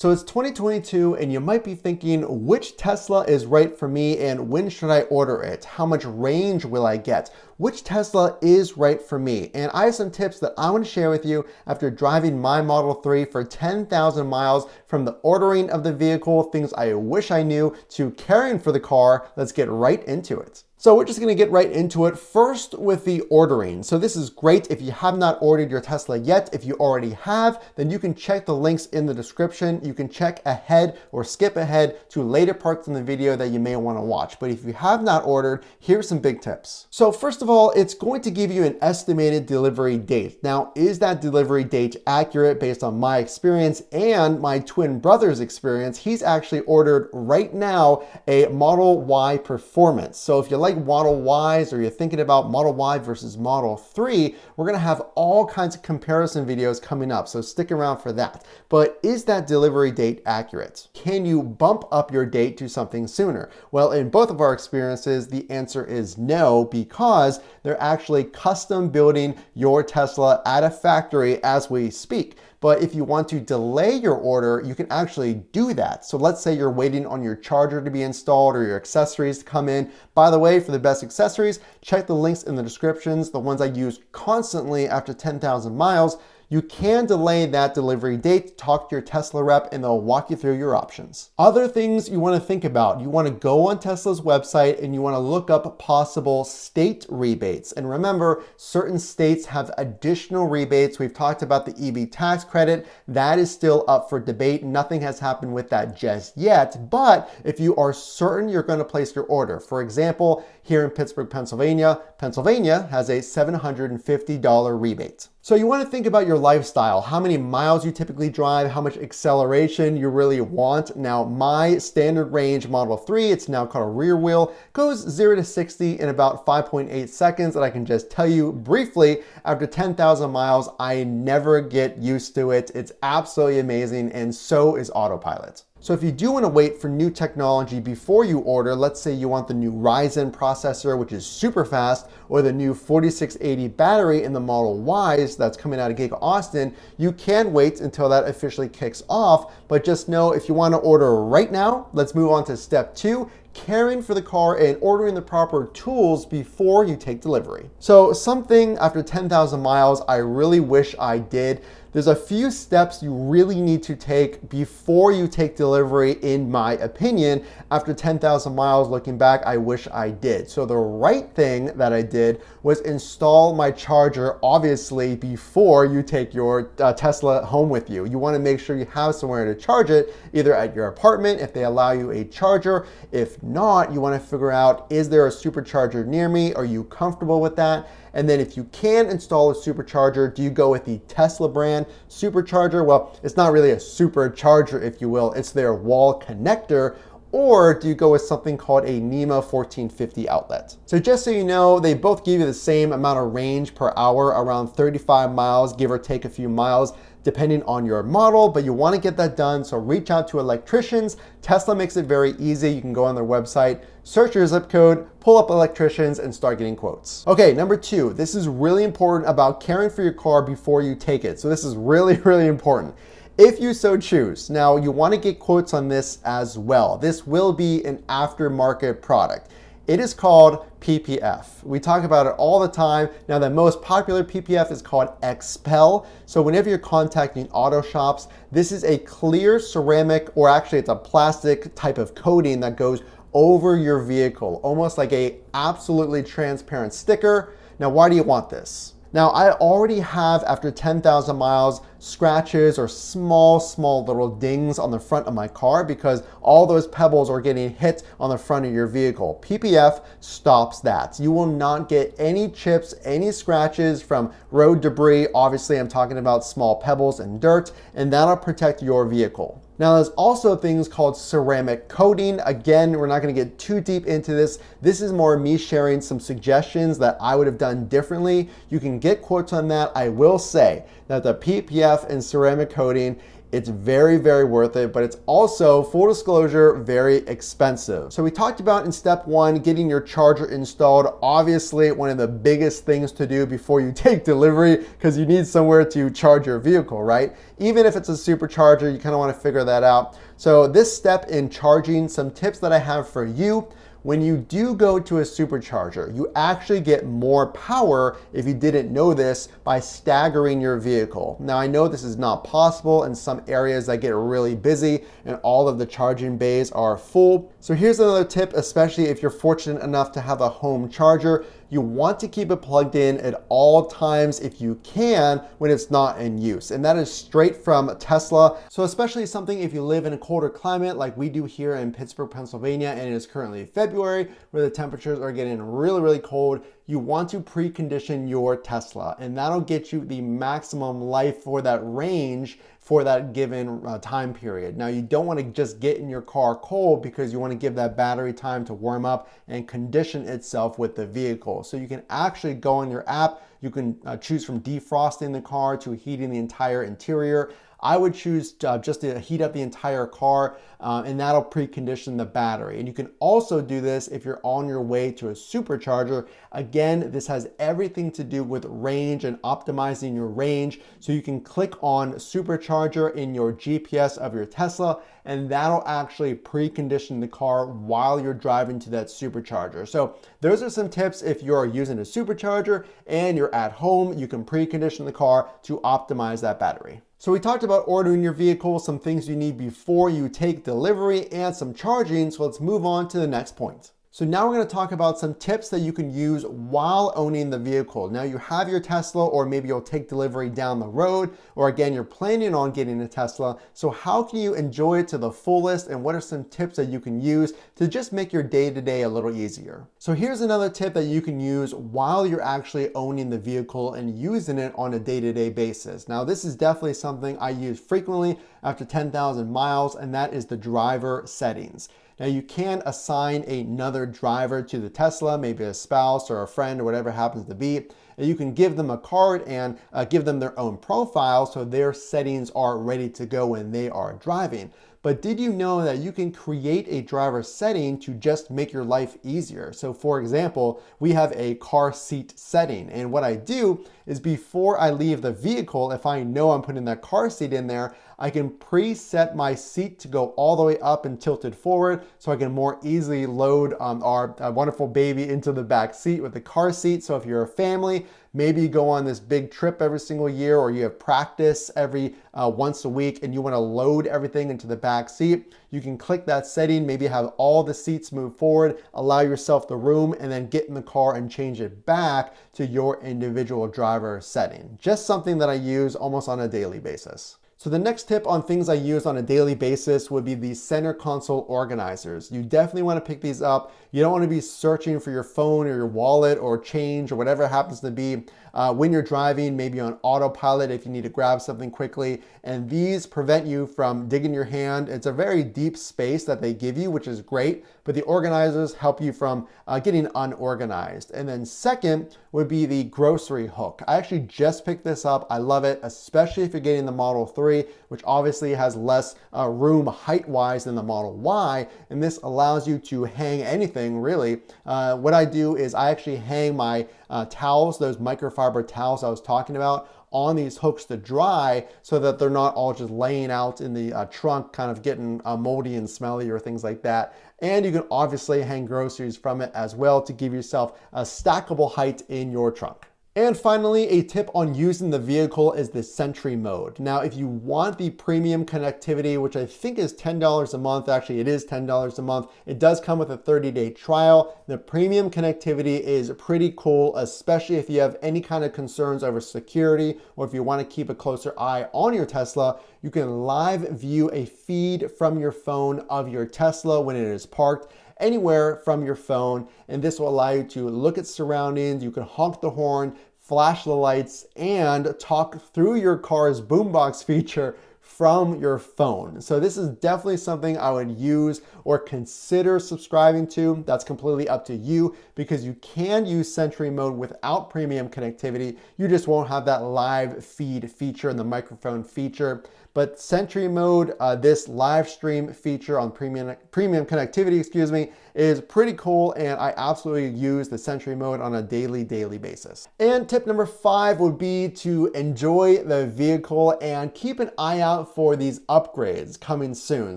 So it's 2022 and you might be thinking, which Tesla is right for me and when should I order it? How much range will I get? Which Tesla is right for me? And I have some tips that I want to share with you after driving my Model 3 for 10,000 miles, from the ordering of the vehicle, things I wish I knew, to caring for the car. Let's get right into it. So we're just gonna get right into it. First with the ordering. So this is great if you have not ordered your Tesla yet. If you already have, then you can check the links in the description. You can check ahead or skip ahead to later parts in the video that you may wanna watch. But if you have not ordered, here's some big tips. So first of all, it's going to give you an estimated delivery date. Now, is that delivery date accurate based on my experience and my twin brother's experience? He's actually ordered right now a Model Y Performance. So if you like Model Ys or you're thinking about Model Y versus Model 3, we're gonna have all kinds of comparison videos coming up, so stick around for that. But is that delivery date accurate? Can you bump up your date to something sooner? Well, in both of our experiences, the answer is no, because they're actually custom building your Tesla at a factory as we speak. But if you want to delay your order, you can actually do that. So let's say you're waiting on your charger to be installed or your accessories to come in. By the way, for the best accessories, check the links in the descriptions, the ones I use constantly after 10,000 miles. You can delay that delivery date. Talk to your Tesla rep and they'll walk you through your options. Other things you want to think about. You want to go on Tesla's website and you want to look up possible state rebates. And remember, certain states have additional rebates. We've talked about the EV tax credit. That is still up for debate. Nothing has happened with that just yet. But if you are certain you're going to place your order, for example, here in Pittsburgh, Pennsylvania has a $750 rebate. So you want to think about your lifestyle, how many miles you typically drive, how much acceleration you really want. Now, my standard range Model 3, it's now called a rear wheel, goes 0 to 60 in about 5.8 seconds. And I can just tell you briefly, after 10,000 miles, I never get used to it. It's absolutely amazing, and so is autopilot. So if you do want to wait for new technology before you order, let's say you want the new Ryzen processor, which is super fast, or the new 4680 battery in the Model Ys that's coming out of Giga Austin, you can wait until that officially kicks off. But just know, if you want to order right now, let's move on to step 2, caring for the car and ordering the proper tools before you take delivery. So something after 10,000 miles I really wish I did. There's a few steps you really need to take before you take delivery, in my opinion. After 10,000 miles, looking back, I wish I did. So the right thing that I did was install my charger, obviously, before you take your Tesla home with you. You want to make sure you have somewhere to charge it, either at your apartment if they allow you a charger. If not, you want to figure out, is there a supercharger near me? Are you comfortable with that? And then if you can install a supercharger, do you go with the Tesla brand supercharger? Well, it's not really a supercharger, if you will. It's their wall connector. Or do you go with something called a NEMA 1450 outlet? So just so you know, they both give you the same amount of range per hour, around 35 miles, give or take a few miles, depending on your model, but you want to get that done, so reach out to electricians. Tesla makes it very easy. You can go on their website, search your zip code, pull up electricians, and start getting quotes. Okay, number 2, this is really important about caring for your car before you take it. So this is really, really important. If you so choose. Now, you want to get quotes on this as well. This will be an aftermarket product. It is called PPF. We talk about it all the time. Now, the most popular PPF is called XPEL. So whenever you're contacting auto shops, this is a clear ceramic, or actually it's a plastic type of coating that goes over your vehicle, almost like a absolutely transparent sticker. Now, why do you want this? Now, I already have, after 10,000 miles, scratches or small little dings on the front of my car because all those pebbles are getting hit on the front of your vehicle. PPF stops that. You will not get any chips, any scratches from road debris. Obviously, I'm talking about small pebbles and dirt, and that'll protect your vehicle. Now, there's also things called ceramic coating. Again, we're not gonna get too deep into this. This is more me sharing some suggestions that I would have done differently. You can get quotes on that. I will say that the PPF and ceramic coating It's very, very worth it, but it's also, full disclosure, very expensive. So we talked about in step one, getting your charger installed. Obviously, one of the biggest things to do before you take delivery, because you need somewhere to charge your vehicle, right? Even if it's a supercharger, you kind of want to figure that out. So this step in charging, some tips that I have for you. When you do go to a supercharger, you actually get more power, if you didn't know this, by staggering your vehicle. Now, I know this is not possible in some areas that get really busy and all of the charging bays are full. So here's another tip, especially if you're fortunate enough to have a home charger. You want to keep it plugged in at all times if you can when it's not in use. And that is straight from Tesla. So especially something if you live in a colder climate like we do here in Pittsburgh, Pennsylvania, and it is currently February where the temperatures are getting really, really cold. You want to precondition your Tesla, and that'll get you the maximum life for that range for that given time period. Now, you don't want to just get in your car cold because you want to give that battery time to warm up and condition itself with the vehicle. So you can actually go on your app, you can choose from defrosting the car to heating the entire interior. I would choose just to heat up the entire car, and that'll precondition the battery. And you can also do this if you're on your way to a supercharger. Again, this has everything to do with range and optimizing your range. So you can click on supercharger in your GPS of your Tesla, and that'll actually precondition the car while you're driving to that supercharger. So those are some tips if you're using a supercharger and you're at home, you can precondition the car to optimize that battery. So we talked about ordering your vehicle, some things you need before you take delivery, and some charging. So let's move on to the next point. So now we're going to talk about some tips that you can use while owning the vehicle. Now you have your Tesla, or maybe you'll take delivery down the road, or again, you're planning on getting a Tesla. So how can you enjoy it to the fullest, and what are some tips that you can use to just make your day-to-day a little easier? So here's another tip that you can use while you're actually owning the vehicle and using it on a day-to-day basis. Now this is definitely something I use frequently after 10,000 miles, and that is the driver settings. Now you can assign another driver to the Tesla, maybe a spouse or a friend or whatever it happens to be. And you can give them a card and give them their own profile so their settings are ready to go when they are driving. But did you know that you can create a driver setting to just make your life easier? So for example, we have a car seat setting. And what I do is before I leave the vehicle, if I know I'm putting that car seat in there, I can preset my seat to go all the way up and tilted forward so I can more easily load our wonderful baby into the back seat with the car seat. So if you're a family, maybe you go on this big trip every single year, or you have practice every once a week and you want to load everything into the back seat, you can click that setting, maybe have all the seats move forward, allow yourself the room, and then get in the car and change it back to your individual driver setting. Just something that I use almost on a daily basis. So the next tip on things I use on a daily basis would be the center console organizers. You definitely want to pick these up. You don't want to be searching for your phone or your wallet or change or whatever it happens to be when you're driving, maybe on autopilot if you need to grab something quickly. And these prevent you from digging your hand. It's a very deep space that they give you, which is great, but the organizers help you from getting unorganized. And then second would be the grocery hook. I actually just picked this up. I love it, especially if you're getting the Model 3, which obviously has less room height-wise than the Model Y, and this allows you to hang anything really. What I do is I actually hang my towels, those microfiber towels I was talking about, on these hooks to dry so that they're not all just laying out in the trunk kind of getting moldy and smelly or things like that. And you can obviously hang groceries from it as well to give yourself a stackable height in your trunk. And finally, a tip on using the vehicle is the Sentry Mode. Now, if you want the premium connectivity, which I think is $10 a month, actually it is $10 a month, it does come with a 30-day trial. The premium connectivity is pretty cool, especially if you have any kind of concerns over security, or if you want to keep a closer eye on your Tesla. You can live view a feed from your phone of your Tesla when it is parked anywhere from your phone, and this will allow you to look at surroundings. You can honk the horn, flash the lights, and talk through your car's boombox feature from your phone. So this is definitely something I would use or consider subscribing to. That's completely up to you, because you can use Sentry Mode without premium connectivity. You just won't have that live feed feature and the microphone feature. But Sentry Mode, this live stream feature on premium connectivity, excuse me, is pretty cool, and I absolutely use the Sentry Mode on a daily basis. And tip number 5 would be to enjoy the vehicle and keep an eye out for these upgrades coming soon.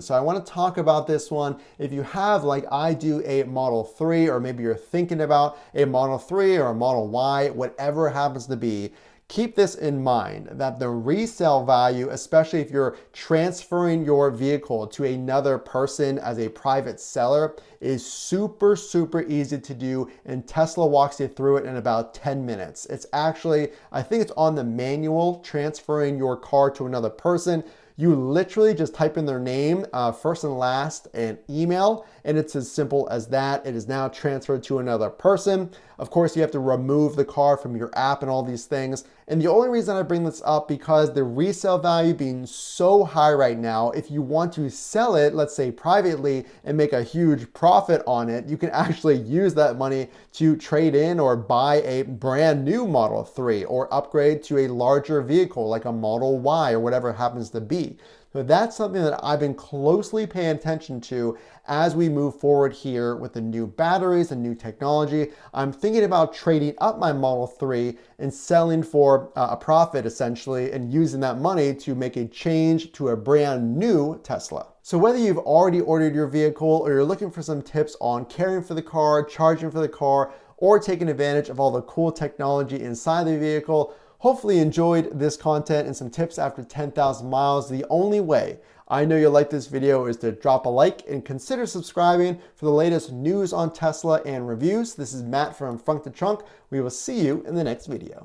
So I want to talk about this one. If you have, like I do, a Model 3, or maybe you're thinking about a Model 3 or a Model Y, whatever it happens to be, keep this in mind, that the resale value, especially if you're transferring your vehicle to another person as a private seller, is super easy to do, and Tesla walks you through it in about 10 minutes. It's actually, I think it's on the manual, transferring your car to another person. You literally just type in their name, first and last, and email, and it's as simple as that. It is now transferred to another person. Of course, you have to remove the car from your app and all these things. And the only reason I bring this up, because the resale value being so high right now, if you want to sell it, let's say privately, and make a huge profit on it, you can actually use that money to trade in or buy a brand new Model 3 or upgrade to a larger vehicle like a Model Y or whatever it happens to be. So that's something that I've been closely paying attention to as we move forward here with the new batteries and new technology. I'm thinking about trading up my Model 3 and selling for a profit essentially, and using that money to make a change to a brand new Tesla. So whether you've already ordered your vehicle or you're looking for some tips on caring for the car, charging for the car, or taking advantage of all the cool technology inside the vehicle, hopefully you enjoyed this content and some tips after 10,000 miles. The only way I know you'll like this video is to drop a like and consider subscribing for the latest news on Tesla and reviews. This is Matt from Frunk to Trunk. We will see you in the next video.